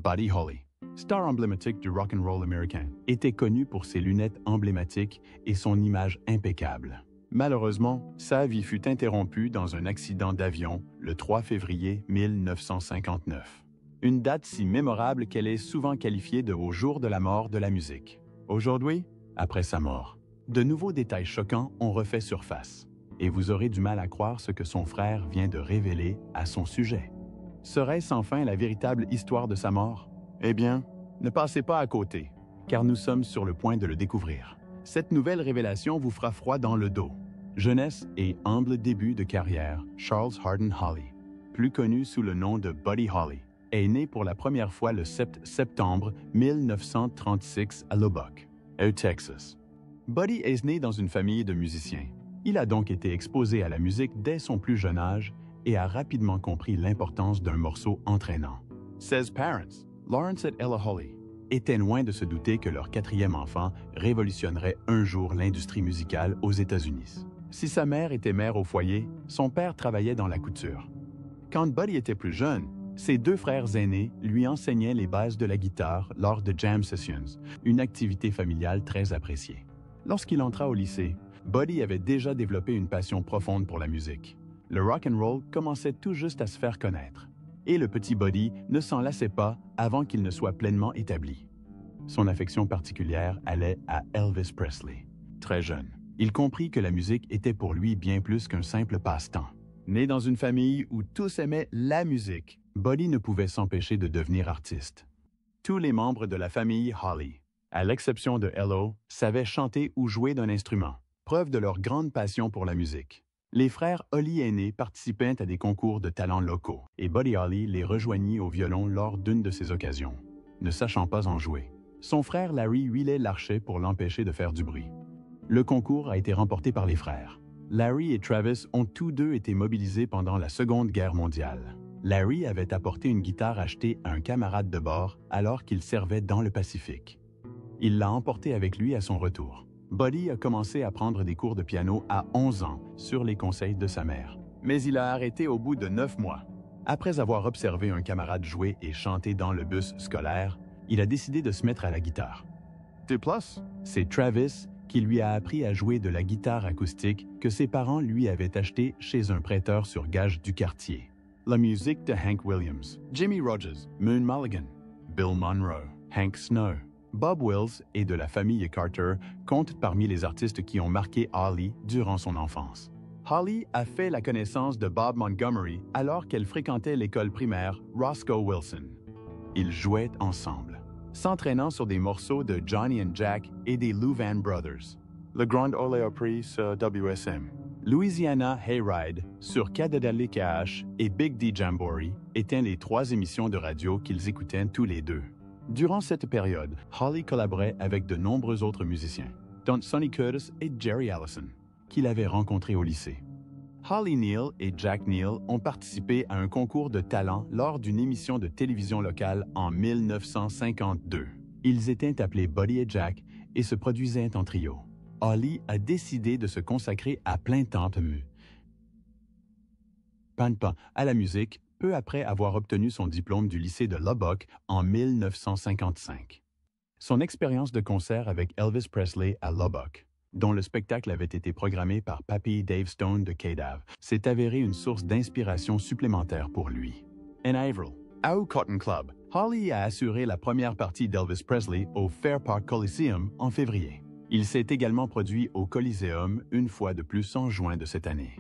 Buddy Holly, star emblématique du rock and roll américain, était connu pour ses lunettes emblématiques et son image impeccable. Malheureusement, sa vie fut interrompue dans un accident d'avion le 3 février 1959. Une date si mémorable qu'elle est souvent qualifiée de au jour de la mort de la musique. Aujourd'hui, après sa mort, de nouveaux détails choquants ont refait surface, et vous aurez du mal à croire ce que son frère vient de révéler à son sujet. Serait-ce enfin la véritable histoire de sa mort? Eh bien, ne passez pas à côté, car nous sommes sur le point de le découvrir. Cette nouvelle révélation vous fera froid dans le dos. Jeunesse et humble début de carrière, Charles Hardin Holly, plus connu sous le nom de Buddy Holly, est né pour la première fois le 7 septembre 1936 à Lubbock, au Texas. Buddy est né dans une famille de musiciens. Il a donc été exposé à la musique dès son plus jeune âge et a rapidement compris l'importance d'un morceau entraînant. Ses parents, Lawrence et Ella Holly, étaient loin de se douter que leur quatrième enfant révolutionnerait un jour l'industrie musicale aux États-Unis. Si sa mère était mère au foyer, son père travaillait dans la couture. Quand Buddy était plus jeune, ses deux frères aînés lui enseignaient les bases de la guitare lors de jam sessions, une activité familiale très appréciée. Lorsqu'il entra au lycée, Buddy avait déjà développé une passion profonde pour la musique. Le rock and roll commençait tout juste à se faire connaître. Et le petit Buddy ne s'en lassait pas avant qu'il ne soit pleinement établi. Son affection particulière allait à Elvis Presley. Très jeune, il comprit que la musique était pour lui bien plus qu'un simple passe-temps. Né dans une famille où tous aimaient la musique, Buddy ne pouvait s'empêcher de devenir artiste. Tous les membres de la famille Holly, à l'exception de Ella, savaient chanter ou jouer d'un instrument, preuve de leur grande passion pour la musique. Les frères Holly aînés participaient à des concours de talents locaux et Buddy Holly les rejoignit au violon lors d'une de ces occasions, ne sachant pas en jouer. Son frère Larry huilait l'archet pour l'empêcher de faire du bruit. Le concours a été remporté par les frères. Larry et Travis ont tous deux été mobilisés pendant la Seconde Guerre mondiale. Larry avait apporté une guitare achetée à un camarade de bord alors qu'il servait dans le Pacifique. Il l'a emportée avec lui à son retour. Buddy a commencé à prendre des cours de piano à 11 ans sur les conseils de sa mère. Mais il a arrêté au bout de 9 mois. Après avoir observé un camarade jouer et chanter dans le bus scolaire, il a décidé de se mettre à la guitare. De plus, c'est Travis qui lui a appris à jouer de la guitare acoustique que ses parents lui avaient achetée chez un prêteur sur gage du quartier. La musique de Hank Williams, Jimmy Rogers, Moon Mulligan, Bill Monroe, Hank Snow, Bob Wills et de la famille Carter comptent parmi les artistes qui ont marqué Holly durant son enfance. Holly a fait la connaissance de Bob Montgomery alors qu'elle fréquentait l'école primaire Roscoe Wilson. Ils jouaient ensemble, s'entraînant sur des morceaux de Johnny and Jack et des Louvain Brothers. Le Grand Ole Opry sur WSM, Louisiana Hayride sur KDLKH et Big D Jamboree étaient les trois émissions de radio qu'ils écoutaient tous les deux. Durant cette période, Holly collaborait avec de nombreux autres musiciens, dont Sonny Curtis et Jerry Allison, qu'il avait rencontrés au lycée. Holly Neal et Jack Neal ont participé à un concours de talent lors d'une émission de télévision locale en 1952. Ils étaient appelés Buddy et Jack et se produisaient en trio. Holly a décidé de se consacrer à plein temps à la musique peu après avoir obtenu son diplôme du lycée de Lubbock en 1955. Son expérience de concert avec Elvis Presley à Lubbock, dont le spectacle avait été programmé par Papy Dave Stone de KDAV, s'est avéré une source d'inspiration supplémentaire pour lui. En avril, au Cotton Club, Holly a assuré la première partie d'Elvis Presley au Fair Park Coliseum en février. Il s'est également produit au Coliseum une fois de plus en juin de cette année.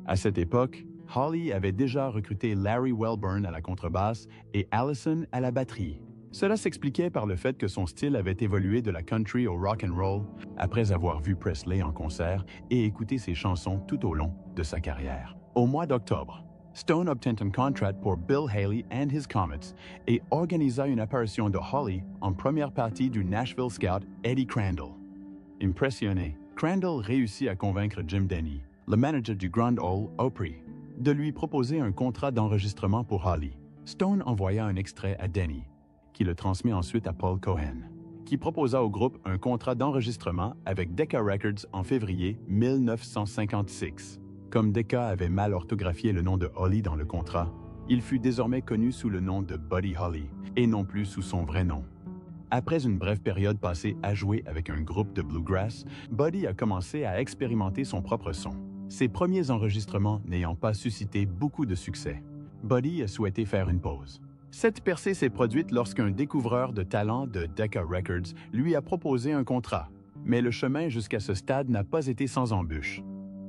À cette époque, Holly avait déjà recruté Larry Welburn à la contrebasse et Allison à la batterie. Cela s'expliquait par le fait que son style avait évolué de la country au rock and roll après avoir vu Presley en concert et écouté ses chansons tout au long de sa carrière. Au mois d'octobre, Stone obtint un contrat pour Bill Haley and His Comets et organisa une apparition de Holly en première partie du Nashville scout Eddie Crandall. Impressionné, Crandall réussit à convaincre Jim Denny, le manager du Grand Ole Opry, de lui proposer un contrat d'enregistrement pour Holly. Stone envoya un extrait à Denny, qui le transmet ensuite à Paul Cohen, qui proposa au groupe un contrat d'enregistrement avec Decca Records en février 1956. Comme Decca avait mal orthographié le nom de Holly dans le contrat, Il fut désormais connu sous le nom de Buddy Holly, et non plus sous son vrai nom. Après une brève période passée à jouer avec un groupe de bluegrass, Buddy a commencé à expérimenter son propre son. Ses premiers enregistrements n'ayant pas suscité beaucoup de succès, Buddy a souhaité faire une pause. Cette percée s'est produite lorsqu'un découvreur de talent de Decca Records lui a proposé un contrat, mais le chemin jusqu'à ce stade n'a pas été sans embûches.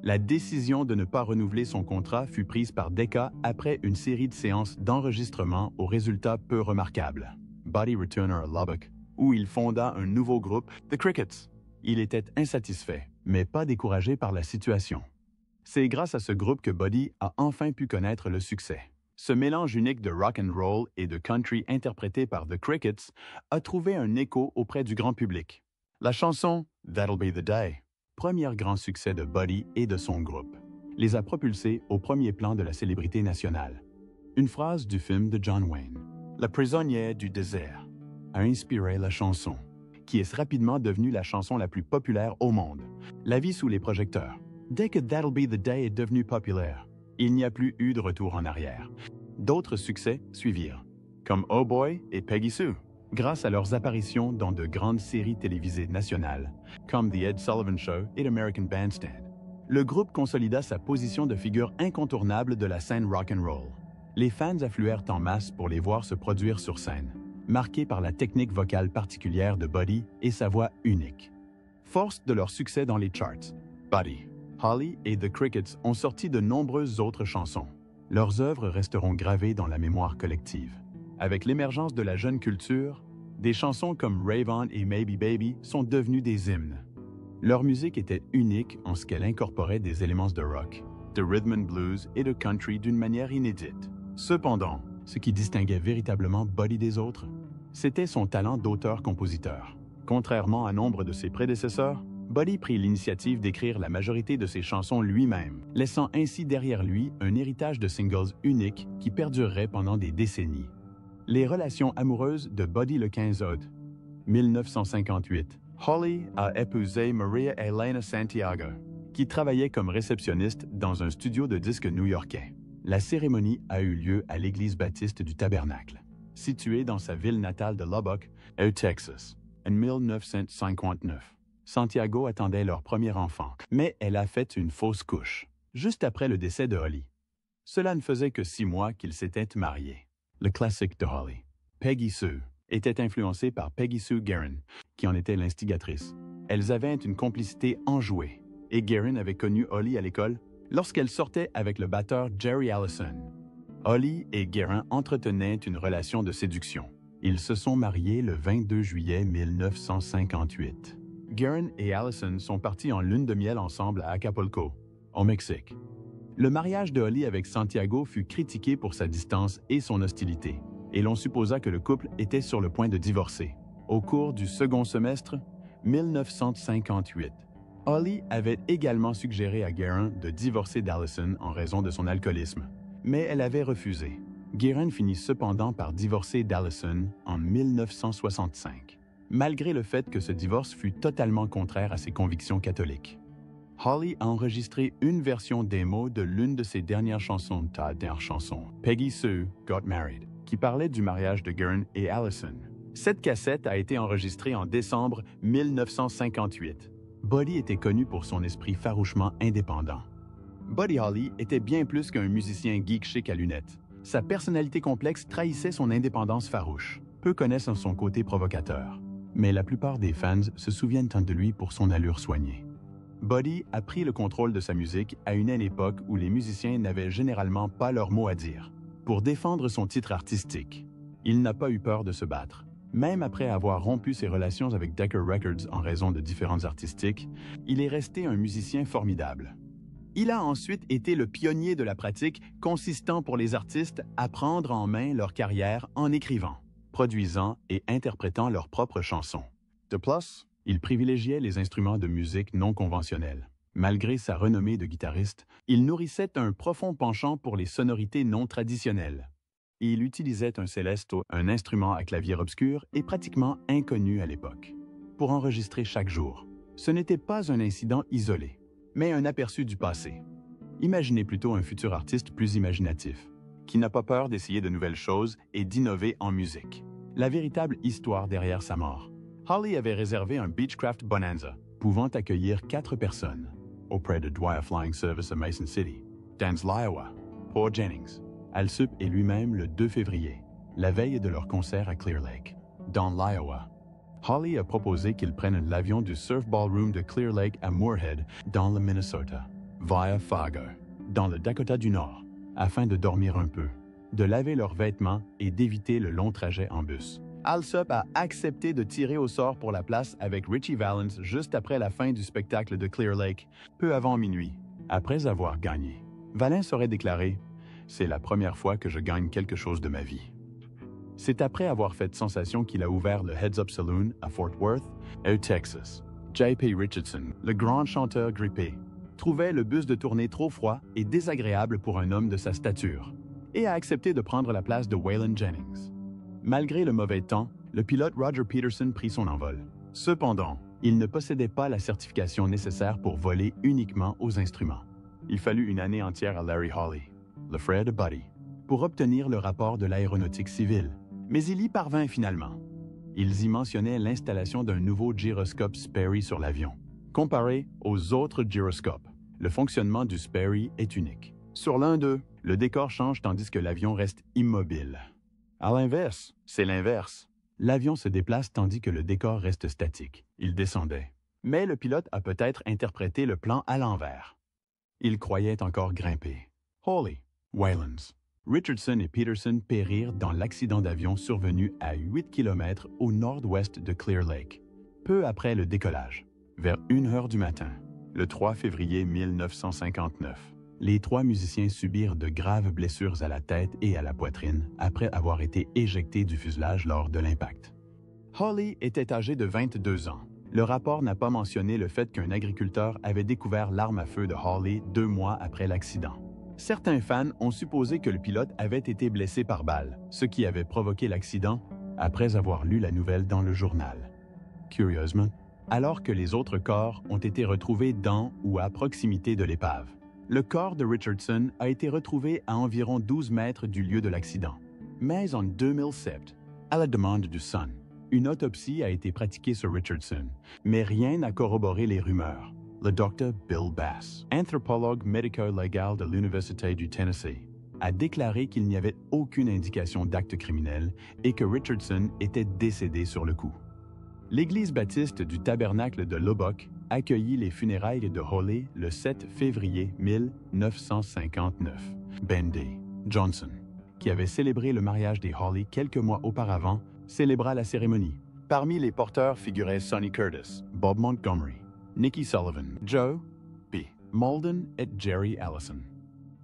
La décision de ne pas renouveler son contrat fut prise par Decca après une série de séances d'enregistrement aux résultats peu remarquables. Buddy retourna à Lubbock, où il fonda un nouveau groupe, The Crickets. Il était insatisfait, mais pas découragé par la situation. C'est grâce à ce groupe que Buddy a enfin pu connaître le succès. Ce mélange unique de rock and roll et de country interprété par The Crickets a trouvé un écho auprès du grand public. La chanson « That'll Be the Day », premier grand succès de Buddy et de son groupe, les a propulsés au premier plan de la célébrité nationale. Une phrase du film de John Wayne, « La prisonnière du désert », a inspiré la chanson, qui est rapidement devenue la chanson la plus populaire au monde. La vie sous les projecteurs. Dès que That'll Be the Day est devenu populaire, il n'y a plus eu de retour en arrière. D'autres succès suivirent, comme Oh Boy et Peggy Sue, grâce à leurs apparitions dans de grandes séries télévisées nationales, comme The Ed Sullivan Show et American Bandstand. Le groupe consolida sa position de figure incontournable de la scène rock'n'roll. Les fans affluèrent en masse pour les voir se produire sur scène, marqués par la technique vocale particulière de Buddy et sa voix unique. Force de leur succès dans les charts, Buddy, Holly et The Crickets ont sorti de nombreuses autres chansons. Leurs œuvres resteront gravées dans la mémoire collective. Avec l'émergence de la jeune culture, des chansons comme Rave On et Maybe Baby sont devenues des hymnes. Leur musique était unique en ce qu'elle incorporait des éléments de rock, de rhythm and blues et de country d'une manière inédite. Cependant, ce qui distinguait véritablement Buddy des autres, c'était son talent d'auteur-compositeur. Contrairement à nombre de ses prédécesseurs, Buddy prit l'initiative d'écrire la majorité de ses chansons lui-même, laissant ainsi derrière lui un héritage de singles uniques qui perdurerait pendant des décennies. Les relations amoureuses de Buddy le 15 août 1958. Holly a épousé Maria Elena Santiago, qui travaillait comme réceptionniste dans un studio de disques new-yorkais. La cérémonie a eu lieu à l'église baptiste du Tabernacle, située dans sa ville natale de Lubbock, au Texas, en 1959. Santiago attendait leur premier enfant, mais elle a fait une fausse couche, juste après le décès de Holly. Cela ne faisait que 6 mois qu'ils s'étaient mariés. Le classique de Holly, Peggy Sue, était influencé par Peggy Sue Gerron, qui en était l'instigatrice. Elles avaient une complicité enjouée, et Gerron avait connu Holly à l'école lorsqu'elle sortait avec le batteur Jerry Allison. Holly et Gerron entretenaient une relation de séduction. Ils se sont mariés le 22 juillet 1958. Gerron et Allison sont partis en lune de miel ensemble à Acapulco, au Mexique. Le mariage de Holly avec Santiago fut critiqué pour sa distance et son hostilité, et l'on supposa que le couple était sur le point de divorcer. Au cours du second semestre 1958, Holly avait également suggéré à Gerron de divorcer d'Allison en raison de son alcoolisme, mais elle avait refusé. Gerron finit cependant par divorcer d'Allison en 1965. Malgré le fait que ce divorce fut totalement contraire à ses convictions catholiques. Holly a enregistré une version démo de l'une de ses dernières chansons, Peggy Sue Got Married, qui parlait du mariage de Gerron et Allison. Cette cassette a été enregistrée en décembre 1958. Buddy était connu pour son esprit farouchement indépendant. Buddy Holly était bien plus qu'un musicien geek chic à lunettes. Sa personnalité complexe trahissait son indépendance farouche. Peu connaissent son côté provocateur, mais la plupart des fans se souviennent de lui pour son allure soignée. Buddy a pris le contrôle de sa musique à une époque où les musiciens n'avaient généralement pas leur mot à dire. Pour défendre son titre artistique, il n'a pas eu peur de se battre. Même après avoir rompu ses relations avec Decca Records en raison de différences artistiques, il est resté un musicien formidable. Il a ensuite été le pionnier de la pratique consistant pour les artistes à prendre en main leur carrière en écrivant, produisant et interprétant leurs propres chansons. De plus, il privilégiait les instruments de musique non conventionnels. Malgré sa renommée de guitariste, il nourrissait un profond penchant pour les sonorités non traditionnelles. Il utilisait un cellesto, un instrument à clavier obscur et pratiquement inconnu à l'époque, pour enregistrer chaque jour. Ce n'était pas un incident isolé, mais un aperçu du passé. Imaginez plutôt un futur artiste plus imaginatif. qui n'a pas peur d'essayer de nouvelles choses et d'innover en musique. La véritable histoire derrière sa mort. Holly avait réservé un Beechcraft Bonanza, pouvant accueillir 4 personnes, auprès de Dwyer Flying Service à Mason City, Dan's, Iowa, Paul Jennings, Alsup et lui-même le 2 février, la veille de leur concert à Clear Lake, dans l'Iowa. Holly a proposé qu'ils prennent l'avion du Surf Ballroom de Clear Lake à Moorhead, dans le Minnesota, via Fargo, dans le Dakota du Nord, afin de dormir un peu, de laver leurs vêtements et d'éviter le long trajet en bus. Alsup a accepté de tirer au sort pour la place avec Richie Valens juste après la fin du spectacle de Clear Lake, peu avant minuit, après avoir gagné. Valens aurait déclaré « C'est la première fois que je gagne quelque chose de ma vie ». C'est après avoir fait sensation qu'il a ouvert le Heads Up Saloon à Fort Worth, au Texas. J.P. Richardson, le grand chanteur grippé, trouvait le bus de tournée trop froid et désagréable pour un homme de sa stature, et a accepté de prendre la place de Waylon Jennings. Malgré le mauvais temps, le pilote Roger Peterson prit son envol. Cependant, il ne possédait pas la certification nécessaire pour voler uniquement aux instruments. Il fallut une année entière à Larry Holly, le frère de Buddy, pour obtenir le rapport de l'aéronautique civile. Mais il y parvint finalement. Ils y mentionnaient l'installation d'un nouveau gyroscope Sperry sur l'avion. Comparé aux autres gyroscopes, le fonctionnement du Sperry est unique. Sur l'un d'eux, le décor change tandis que l'avion reste immobile. À l'inverse, c'est l'inverse. L'avion se déplace tandis que le décor reste statique. Il descendait. Mais le pilote a peut-être interprété le plan à l'envers. Il croyait encore grimper. Holly, Waylons, Richardson et Peterson périrent dans l'accident d'avion survenu à 8 km au nord-ouest de Clear Lake, peu après le décollage, vers 1 heure du matin, le 3 février 1959. Les 3 musiciens subirent de graves blessures à la tête et à la poitrine après avoir été éjectés du fuselage lors de l'impact. Holly était âgé de 22 ans. Le rapport n'a pas mentionné le fait qu'un agriculteur avait découvert l'arme à feu de Holly 2 mois après l'accident. Certains fans ont supposé que le pilote avait été blessé par balle, ce qui avait provoqué l'accident, après avoir lu la nouvelle dans le journal. Curieusement, alors que les autres corps ont été retrouvés dans ou à proximité de l'épave. Le corps de Richardson a été retrouvé à environ 12 mètres du lieu de l'accident. Mais en 2007, à la demande du Sun, une autopsie a été pratiquée sur Richardson, mais rien n'a corroboré les rumeurs. Le docteur Bill Bass, anthropologue médico-légal de l'Université du Tennessee, a déclaré qu'il n'y avait aucune indication d'acte criminel et que Richardson était décédé sur le coup. L'Église baptiste du Tabernacle de Lubbock accueillit les funérailles de Holly le 7 février 1959. Ben Day Johnson, qui avait célébré le mariage des Holly quelques mois auparavant, célébra la cérémonie. Parmi les porteurs figuraient Sonny Curtis, Bob Montgomery, Nicky Sullivan, Joe P. Malden et Jerry Allison.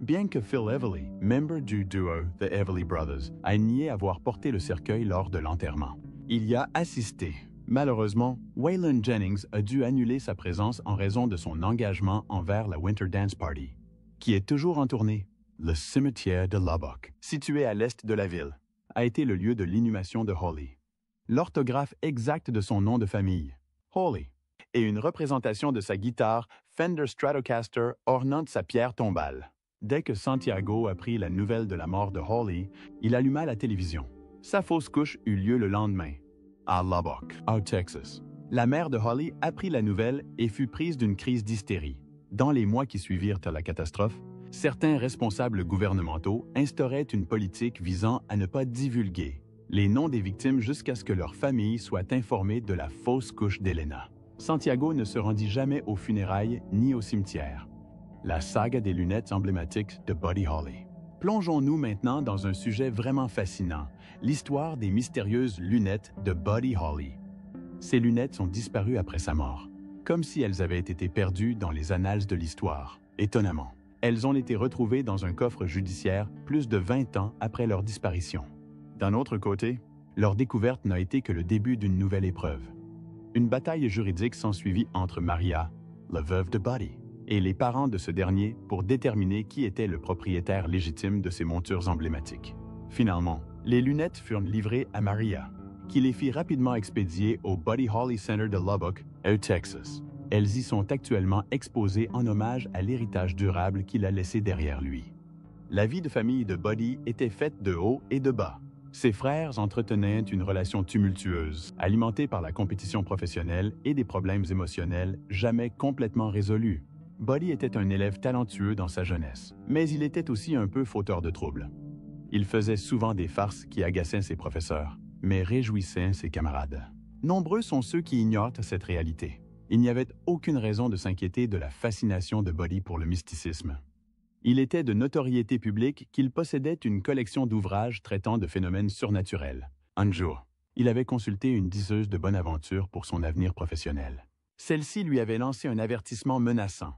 Bien que Phil Everly, membre du duo The Everly Brothers, a nié avoir porté le cercueil lors de l'enterrement, il y a assisté. Malheureusement, Waylon Jennings a dû annuler sa présence en raison de son engagement envers la Winter Dance Party, qui est toujours en tournée. Le cimetière de Lubbock, situé à l'est de la ville, a été le lieu de l'inhumation de Holly. L'orthographe exacte de son nom de famille, Holly, et une représentation de sa guitare Fender Stratocaster ornante sa pierre tombale. Dès que Santiago apprit la nouvelle de la mort de Holly, il alluma la télévision. Sa fausse couche eut lieu le lendemain, à Lubbock, au Texas. La mère de Holly apprit la nouvelle et fut prise d'une crise d'hystérie. Dans les mois qui suivirent à la catastrophe, certains responsables gouvernementaux instauraient une politique visant à ne pas divulguer les noms des victimes jusqu'à ce que leur famille soit informée de la fausse couche d'Elena. Santiago ne se rendit jamais aux funérailles ni au cimetière. La saga des lunettes emblématiques de Buddy Holly. Plongeons-nous maintenant dans un sujet vraiment fascinant, l'histoire des mystérieuses lunettes de Buddy Holly. Ces lunettes sont disparues après sa mort, comme si elles avaient été perdues dans les annales de l'histoire. Étonnamment, elles ont été retrouvées dans un coffre judiciaire plus de 20 ans après leur disparition. D'un autre côté, leur découverte n'a été que le début d'une nouvelle épreuve. Une bataille juridique s'ensuivit entre Maria, la veuve de Buddy, et les parents de ce dernier pour déterminer qui était le propriétaire légitime de ces montures emblématiques. Finalement, les lunettes furent livrées à Maria, qui les fit rapidement expédier au Buddy Holly Center de Lubbock, au Texas. Elles y sont actuellement exposées en hommage à l'héritage durable qu'il a laissé derrière lui. La vie de famille de Buddy était faite de haut et de bas. Ses frères entretenaient une relation tumultueuse, alimentée par la compétition professionnelle et des problèmes émotionnels jamais complètement résolus. Buddy était un élève talentueux dans sa jeunesse, mais il était aussi un peu fauteur de troubles. Il faisait souvent des farces qui agaçaient ses professeurs, mais réjouissaient ses camarades. Nombreux sont ceux qui ignorent cette réalité. Il n'y avait aucune raison de s'inquiéter de la fascination de Buddy pour le mysticisme. Il était de notoriété publique qu'il possédait une collection d'ouvrages traitant de phénomènes surnaturels. Un jour, il avait consulté une diseuse de bonne aventure pour son avenir professionnel. Celle-ci lui avait lancé un avertissement menaçant.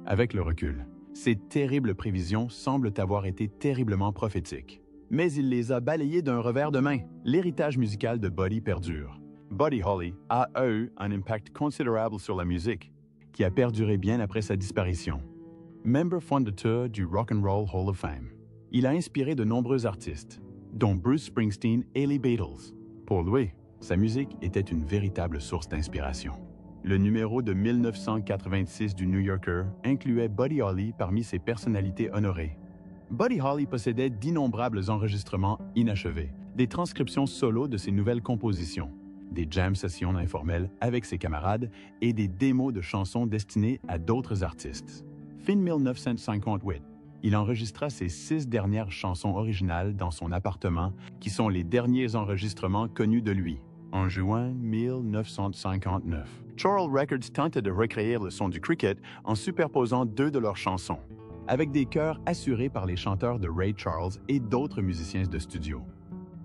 Avec le recul, ces terribles prévisions semblent avoir été terriblement prophétiques. Mais il les a balayées d'un revers de main. L'héritage musical de Buddy perdure. Buddy Holly a eu un impact considérable sur la musique, qui a perduré bien après sa disparition. Membre fondateur du Rock and Roll Hall of Fame, il a inspiré de nombreux artistes, dont Bruce Springsteen et les Beatles. Pour lui, sa musique était une véritable source d'inspiration. Le numéro de 1986 du New Yorker incluait Buddy Holly parmi ses personnalités honorées. Buddy Holly possédait d'innombrables enregistrements inachevés, des transcriptions solo de ses nouvelles compositions, des jam sessions informelles avec ses camarades et des démos de chansons destinées à d'autres artistes. Fin 1958, il enregistra ses 6 dernières chansons originales dans son appartement, qui sont les derniers enregistrements connus de lui. En juin 1959, Choral Records tentait de recréer le son du cricket en superposant 2 de leurs chansons, avec des chœurs assurés par les chanteurs de Ray Charles et d'autres musiciens de studio.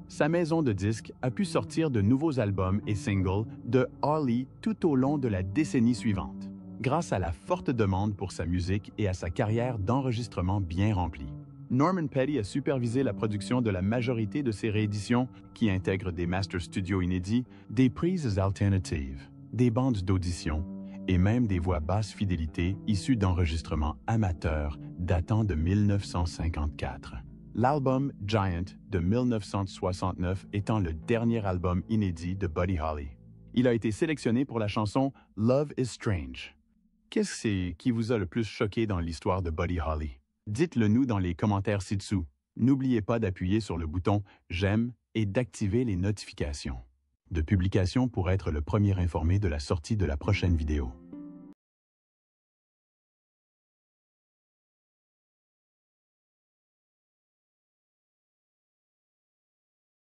Sa maison de disques a pu sortir de nouveaux albums et singles de Holly tout au long de la décennie suivante, grâce à la forte demande pour sa musique et à sa carrière d'enregistrement bien remplie. Norman Petty a supervisé la production de la majorité de ses rééditions, qui intègrent des master studios inédits, des prises alternatives, des bandes d'audition et même des voix basse fidélité issues d'enregistrements amateurs datant de 1954. L'album Giant de 1969 étant le dernier album inédit de Buddy Holly. Il a été sélectionné pour la chanson Love is Strange. Qu'est-ce qui vous a le plus choqué dans l'histoire de Buddy Holly? Dites-le nous dans les commentaires ci-dessous. N'oubliez pas d'appuyer sur le bouton « J'aime » et d'activer les notifications de publication pour être le premier informé de la sortie de la prochaine vidéo.